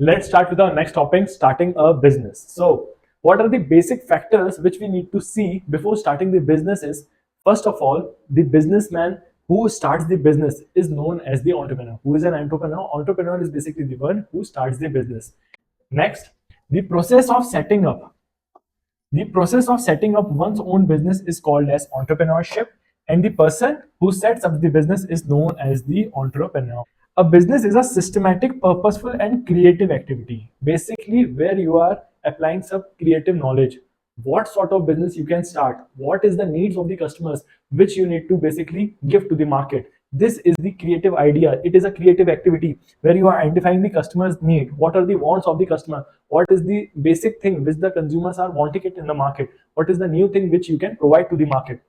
let's start with our next topic, starting a business. So what are the basic factors which we need to see before starting the business is, first of all, the businessman who starts the business is known as the entrepreneur. Who is an entrepreneur? Entrepreneur is basically the one who starts the business. Next, the process of setting up. The process of setting up one's own business is called as entrepreneurship, and the person who sets up the business is known as the entrepreneur. A business is a systematic, purposeful, and creative activity, basically where you are applying some creative knowledge. What sort of business you can start, what is the needs of the customers which you need to basically give to the market. This is the creative idea. It is a creative activity where you are identifying the customer's need, what are the wants of the customer, what is the basic thing which the consumers are wanting it in the market, what is the new thing which you can provide to the market.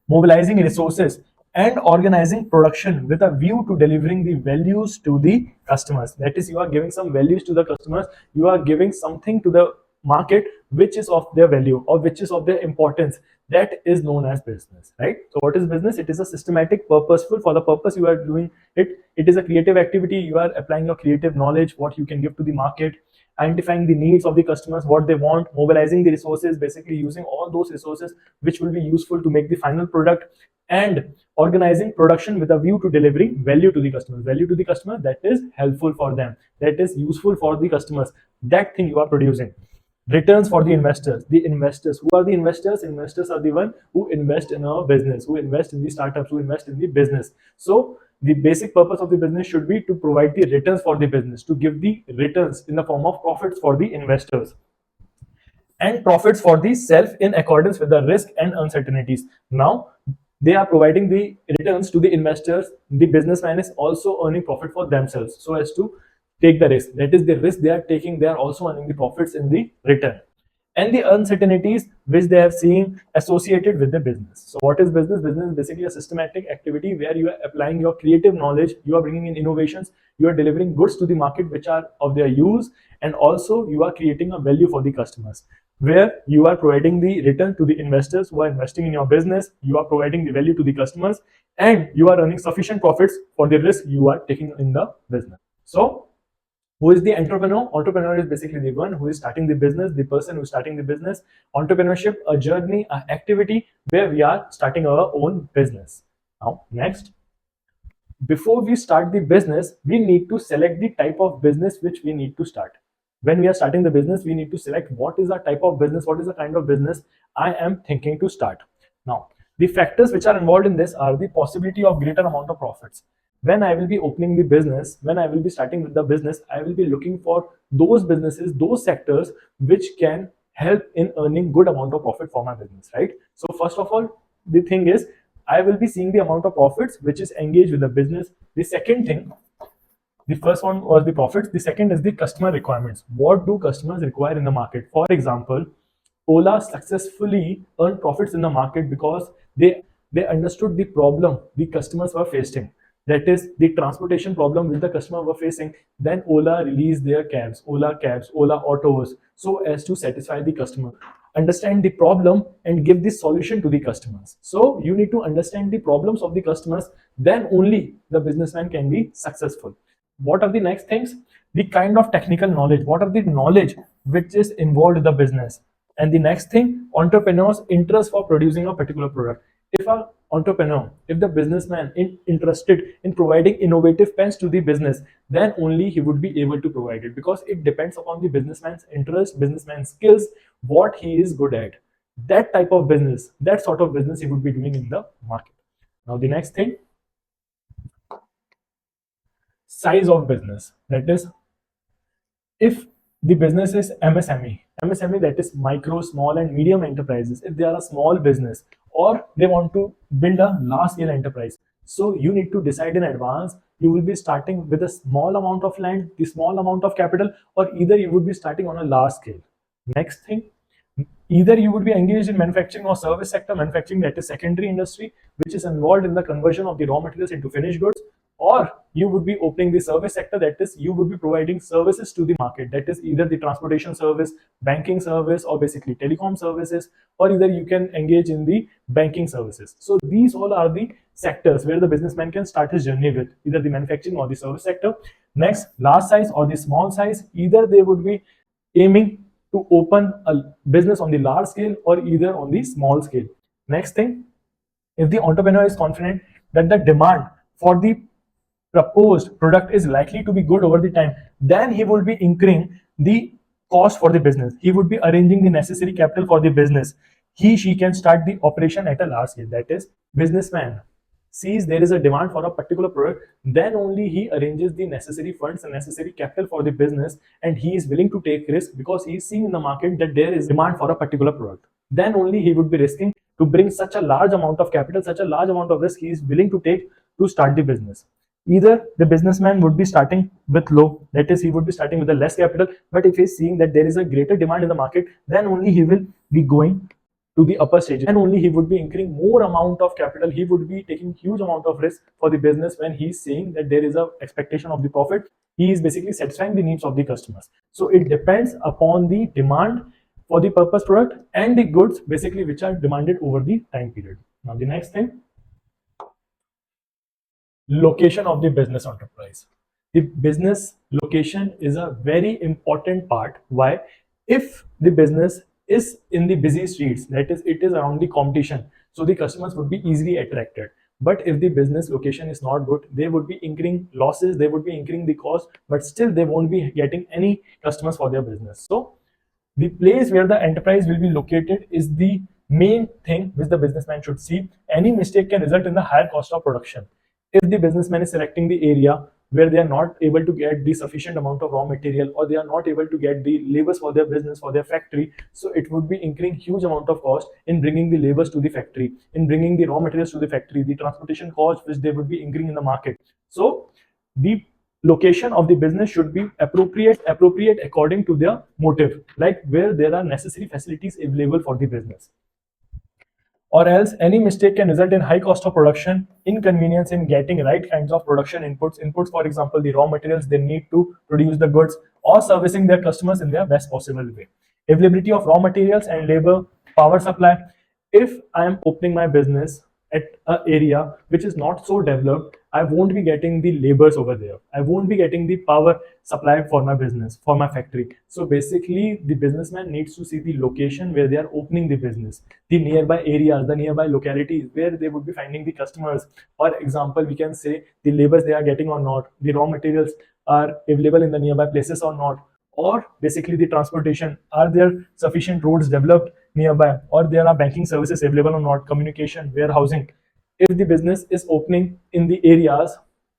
Mobilizing resources and organizing production with a view to delivering the values to the customers. That is, you are giving some values to the customers, you are giving something to the market which is of their value or which is of their importance. That is known as business, right? So what is business? It is a systematic, purposeful, for the purpose you are doing it. It is a creative activity. You are applying your creative knowledge, what you can give to the market, identifying the needs of the customers, what they want, mobilizing the resources, basically using all those resources which will be useful to make the final product, and organizing production with a view to delivering value to the customers. Value to the customer, that is helpful for them, that is useful for the customers, that thing you are producing. Returns for the investors. The investors, who are the investors? Investors are the one who invest in our business, who invest in the startups, who invest in the business. So the basic purpose of the business should be to provide the returns for the business, to give the returns in the form of profits for the investors, and profits for the self in accordance with the risk and uncertainties. Now they are providing the returns to the investors. The businessman is also earning profit for themselves so as to take the risk. That is the risk they are taking, they are also earning the profits in the return, and the uncertainties which they have seen associated with the business. So what is business? Business is basically a systematic activity where you are applying your creative knowledge, you are bringing in innovations, you are delivering goods to the market which are of their use, and also you are creating a value for the customers, where you are providing the return to the investors who are investing in your business, you are providing the value to the customers, and you are earning sufficient profits for the risk you are taking in the business. So who is the entrepreneur? Entrepreneur is basically the one who is starting the business, the person who is starting the business. Entrepreneurship, a journey, an activity where we are starting our own business. Now, next, before we start the business, we need to select the type of business which we need to start. When we are starting the business, we need to select what is the type of business, what is the kind of business I am thinking to start. Now, the factors which are involved in this are the possibility of greater amount of profits. When I will be opening the business, when I will be starting with the business, I will be looking for those businesses, those sectors which can help in earning good amount of profit for my business, right? So first of all, the thing is, I will be seeing the amount of profits which is engaged with the business. The second thing, the first one was the profits. The second is the customer requirements. What do customers require in the market? For example, Ola successfully earned profits in the market because they understood the problem the customers were facing. That is the transportation problem which the customer were facing. Then Ola released their cabs, Ola Autos, so as to satisfy the customer. Understand the problem and give the solution to the customers. So you need to understand the problems of the customers, then only the businessman can be successful. What are the next things? The kind of technical knowledge. What are the knowledge which is involved in the business? And the next thing, entrepreneur's interest for producing a particular product. If an entrepreneur, if the businessman is interested in providing innovative pens to the business, then only he would be able to provide it, because it depends upon the businessman's interest, businessman's skills, what he is good at. That type of business, that sort of business he would be doing in the market. Now the next thing, size of business. That is, if the business is MSME, that is micro, small, and medium enterprises, if they are a small business or they want to build a large scale enterprise, so you need to decide in advance. You will be starting with a small amount of land, the small amount of capital, or either you would be starting on a large scale. Next thing, either you would be engaged in manufacturing or service sector. Manufacturing, that is secondary industry, which is involved in the conversion of the raw materials into finished goods, or you would be opening the service sector, that is you would be providing services to the market, that is either the transportation service, banking service, or basically telecom services, or either you can engage in the banking services. So these all are the sectors where the businessman can start his journey with, either the manufacturing or the service sector. Next, large size or the small size, either they would be aiming to open a business on the large scale or either on the small scale. Next thing, if the entrepreneur is confident that the demand for the proposed product is likely to be good over the time, then he will be incurring the cost for the business. He would be arranging the necessary capital for the business. She can start the operation at a large scale. That is, businessman sees there is a demand for a particular product, then only he arranges the necessary funds and necessary capital for the business, and he is willing to take risk because he is seeing in the market that there is demand for a particular product. Then only he would be risking to bring such a large amount of capital, such a large amount of risk he is willing to take to start the business. Either the businessman would be starting with low, that is, he would be starting with a less capital, but if he's seeing that there is a greater demand in the market, then only he will be going to the upper stage, and only he would be incurring more amount of capital. He would be taking huge amount of risk for the business when he's seeing that there is a expectation of the profit. He is basically satisfying the needs of the customers. So it depends upon the demand for the purpose product and the goods basically which are demanded over the time period. Now the next thing, location of the business enterprise. The business location is a very important part. Why? If the business is in the busy streets, that is, it is around the competition, so the customers would be easily attracted. But if the business location is not good, they would be incurring losses, they would be incurring the cost, but still they won't be getting any customers for their business. So the place where the enterprise will be located is the main thing which the businessman should see. Any mistake can result in the higher cost of production. If the businessman is selecting the area where they are not able to get the sufficient amount of raw material, or they are not able to get the labors for their business, for their factory, so it would be incurring huge amount of cost in bringing the labors to the factory, in bringing the raw materials to the factory, the transportation cost which they would be incurring in the market. So the location of the business should be appropriate according to their motive, like where there are necessary facilities available for the business. Or else any mistake can result in high cost of production, inconvenience in getting right kinds of production inputs, for example the raw materials they need to produce the goods, or servicing their customers in their best possible way. Availability of raw materials and labor, power supply. If I am opening my business at an area which is not so developed, I won't be getting the labors over there, I won't be getting the power supply for my business, for my factory. So basically the businessman needs to see the location where they are opening the business, the nearby areas, the nearby localities where they would be finding the customers. For example, we can say the labors they are getting or not, the raw materials are available in the nearby places or not, or basically the transportation, are there sufficient roads developed nearby, or there are banking services available or not, communication, warehousing. If the business is opening in the areas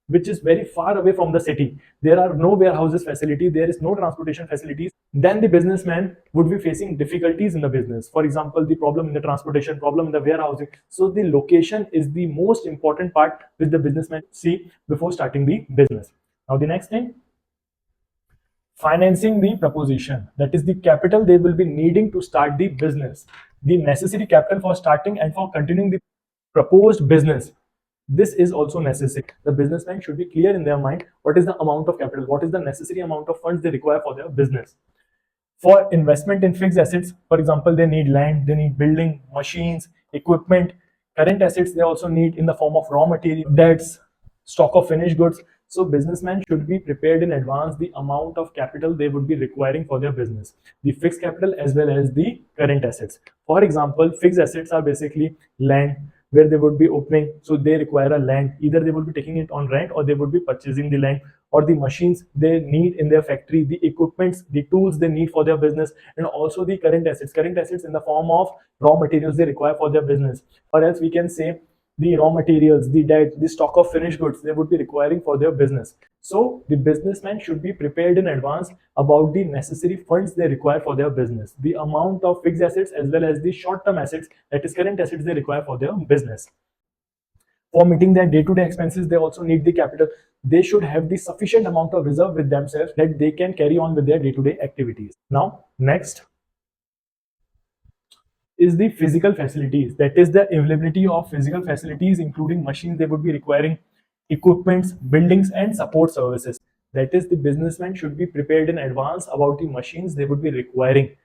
which is very far away from the city, there are no warehouses facility, there is no transportation facilities, then the businessman would be facing difficulties in the business. For example, the problem in the transportation, problem in the warehousing. So the location is the most important part which the businessman see before starting the business. Now the next thing, financing the proposition, that is the capital they will be needing to start the business, the necessary capital for starting and for continuing the proposed business. This is also necessary. The businessman should be clear in their mind what is the amount of capital, what is the necessary amount of funds they require for their business. For investment in fixed assets, for example, they need land, they need building, machines, equipment. Current assets they also need in the form of raw material, debts, stock of finished goods. So businessmen should be prepared in advance the amount of capital they would be requiring for their business, the fixed capital as well as the current assets. For example, fixed assets are basically land where they would be opening, so they require a land, either they would be taking it on rent or they would be purchasing the land, or the machines they need in their factory, the equipments, the tools they need for their business, and also the current assets in the form of raw materials they require for their business. Or else we can say the raw materials, the debt, the stock of finished goods they would be requiring for their business. So the businessman should be prepared in advance about the necessary funds they require for their business, the amount of fixed assets as well as the short-term assets, that is current assets they require for their business. For meeting their day-to-day expenses, they also need the capital. They should have the sufficient amount of reserve with themselves that they can carry on with their day-to-day activities. Now, next is the physical facilities, that is the availability of physical facilities including machines they would be requiring, equipments, buildings, and support services. That is, the businessman should be prepared in advance about the machines they would be requiring.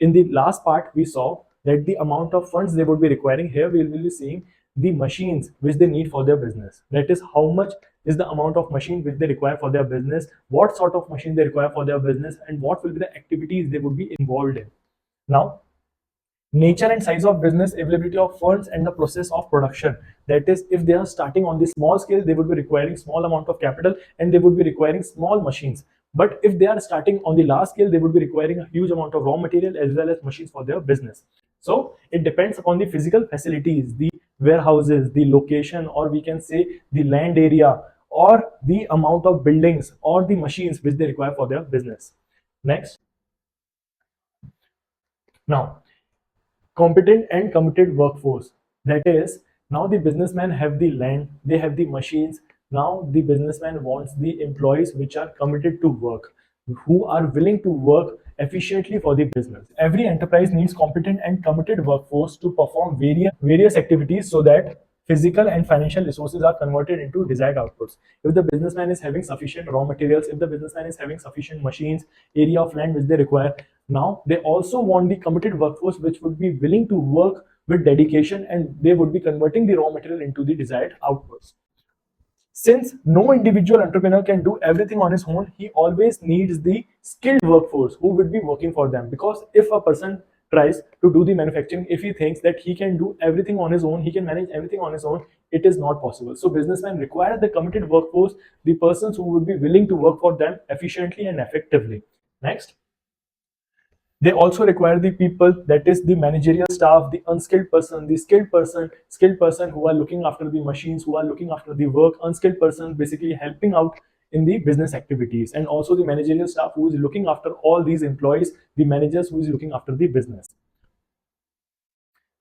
In the last part we saw that the amount of funds they would be requiring. Here we will be seeing the machines which they need for their business, that is how much is the amount of machine which they require for their business, what sort of machine they require for their business, and what will be the activities they would be involved in. Now, nature and size of business, availability of funds, and the process of production. That is, if they are starting on the small scale, they would be requiring small amount of capital and they would be requiring small machines. But if they are starting on the large scale, they would be requiring a huge amount of raw material as well as machines for their business. So it depends upon the physical facilities, the warehouses, the location, or we can say the land area, or the amount of buildings or the machines which they require for their business. Next. Now, competent and committed workforce. That is, now the businessmen have the land, they have the machines. Now the businessman wants the employees which are committed to work, who are willing to work efficiently for the business. Every enterprise needs competent and committed workforce to perform various activities so that physical and financial resources are converted into desired outputs. If the businessman is having sufficient raw materials, if the businessman is having sufficient machines, area of land which they require, now they also want the committed workforce which would be willing to work with dedication, and they would be converting the raw material into the desired outputs. Since no individual entrepreneur can do everything on his own, he always needs the skilled workforce who would be working for them. Because if a person tries to do the manufacturing, if he thinks that he can do everything on his own, he can manage everything on his own, it is not possible. So businessmen require the committed workforce, the persons who would be willing to work for them efficiently and effectively. Next. They also require the people, that is the managerial staff, the unskilled person, the skilled person who are looking after the machines, who are looking after the work, unskilled person basically helping out in the business activities, and also the managerial staff who is looking after all these employees, the managers who is looking after the business.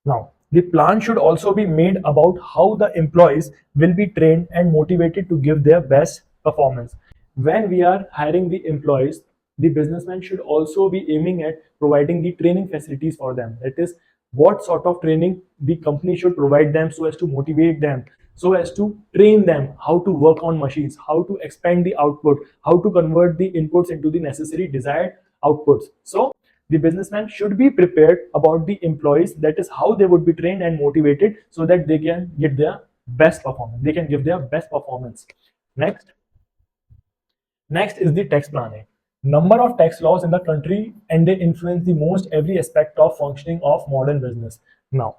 Now, the plan should also be made about how the employees will be trained and motivated to give their best performance. When we are hiring the employees, the businessman should also be aiming at providing the training facilities for them. That is, what sort of training the company should provide them so as to motivate them, so as to train them how to work on machines, how to expand the output, how to convert the inputs into the necessary desired outputs. So the businessman should be prepared about the employees, that is how they would be trained and motivated so that they can get their best performance, they can give their best performance. Next is the tax planning. Number of tax laws in the country, and they influence the most every aspect of functioning of modern business. Now,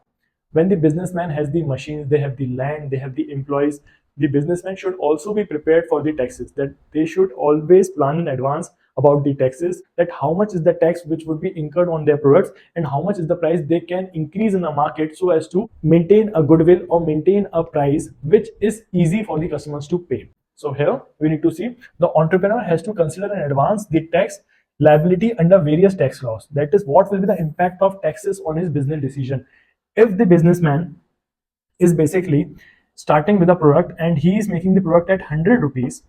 when the businessman has the machines, they have the land, they have the employees, the businessman should also be prepared for the taxes. That they should always plan in advance about the taxes, that how much is the tax which would be incurred on their products and how much is the price they can increase in the market so as to maintain a goodwill or maintain a price which is easy for the customers to pay. So here we need to see the entrepreneur has to consider in advance the tax liability under various tax laws. That is, what will be the impact of taxes on his business decision. If the businessman is basically starting with a product and he is making the product at 100 rupees,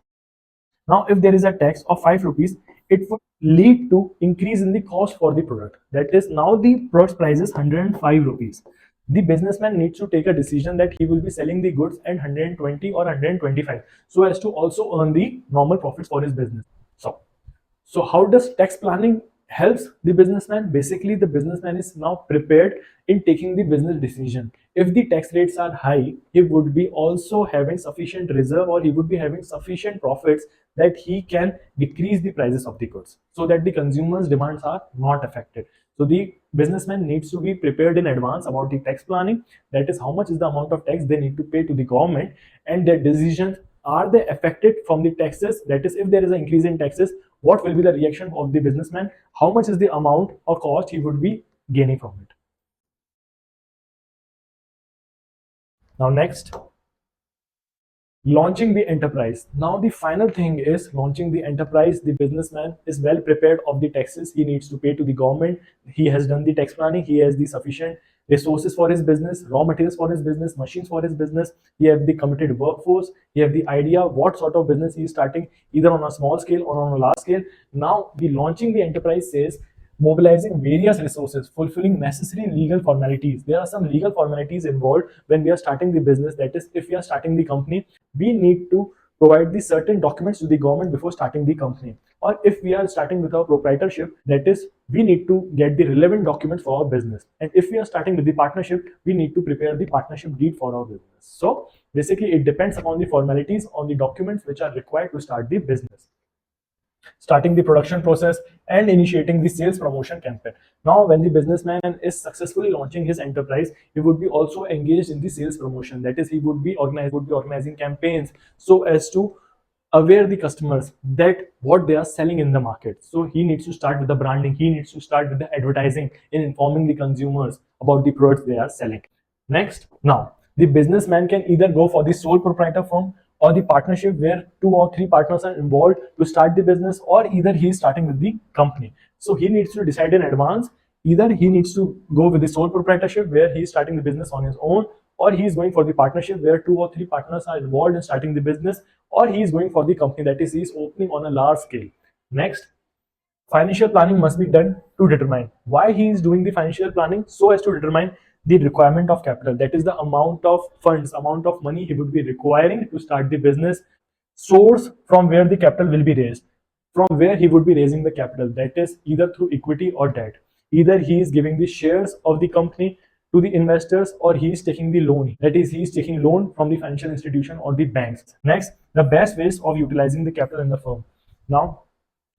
now if there is a tax of 5 rupees, it would lead to increase in the cost for the product. That is, now the product price is 105 rupees. The businessman needs to take a decision that he will be selling the goods at 120 or 125 so as to also earn the normal profits for his business. So how does tax planning helps the businessman? Basically, the businessman is now prepared in taking the business decision. If the tax rates are high, he would be also having sufficient reserve, or he would be having sufficient profits that he can decrease the prices of the goods so that the consumers' demands are not affected. So the businessman needs to be prepared in advance about the tax planning. That is, how much is the amount of tax they need to pay to the government, and their decisions, are they affected from the taxes? That is, if there is an increase in taxes, what will be the reaction of the businessman? How much is the amount or cost he would be gaining from it? Now, next, launching the enterprise. Now the final thing is launching the enterprise. The businessman is well prepared of the taxes he needs to pay to the government. He has done the tax planning, he has the sufficient resources for his business, raw materials for his business, machines for his business, he have the committed workforce, he have the idea what sort of business he is starting, either on a small scale or on a large scale. Now the launching the enterprise says mobilizing various resources, fulfilling necessary legal formalities. There are some legal formalities involved when we are starting the business. That is, if we are starting the company, we need to provide the certain documents to the government before starting the company. Or if we are starting with our proprietorship, that is, we need to get the relevant documents for our business. And if we are starting with the partnership, we need to prepare the partnership deed for our business. So basically, it depends upon the formalities on the documents which are required to start the business, starting the production process, and initiating the sales promotion campaign. Now, when the businessman is successfully launching his enterprise, he would be also engaged in the sales promotion. That is, he would be organizing campaigns so as to aware the customers that what they are selling in the market. So he needs to start with the branding, he needs to start with the advertising in informing the consumers about the products they are selling. Next, now the businessman can either go for the sole proprietor firm or the partnership where 2 or 3 partners are involved to start the business, or either he is starting with the company. So he needs to decide in advance. Either he needs to go with the sole proprietorship where he is starting the business on his own, or he is going for the partnership where 2 or 3 partners are involved in starting the business, or he is going for the company, that is, he is opening on a large scale. Next, financial planning must be done to determine why he is doing the financial planning, so as to determine the requirement of capital, that is the amount of funds, amount of money he would be requiring to start the business, source from where the capital will be raised, from where he would be raising the capital, that is either through equity or debt. Either he is giving the shares of the company to the investors, or he is taking the loan, that is he is taking loan from the financial institution or the banks. Next, the best ways of utilizing the capital in the firm. Now,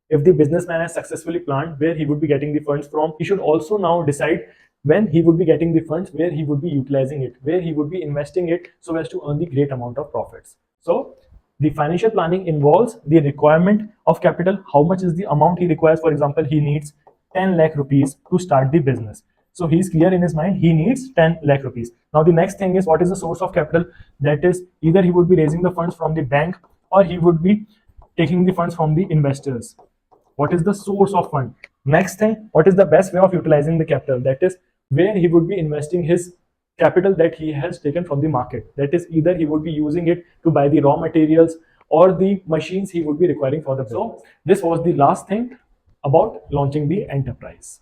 if the businessman has successfully planned where he would be getting the funds from, he should also now decide when he would be getting the funds, where he would be utilizing it, where he would be investing it so as to earn the great amount of profits. So the financial planning involves the requirement of capital. How much is the amount he requires? For example, he needs 10 lakh rupees to start the business. So he's clear in his mind, he needs 10 lakh rupees. Now the next thing is, what is the source of capital? That is, either he would be raising the funds from the bank, or he would be taking the funds from the investors. What is the source of fund? Next thing, what is the best way of utilizing the capital? That is, where he would be investing his capital that he has taken from the market. That is, either he would be using it to buy the raw materials or the machines he would be requiring for the business. So this was the last thing about launching the enterprise.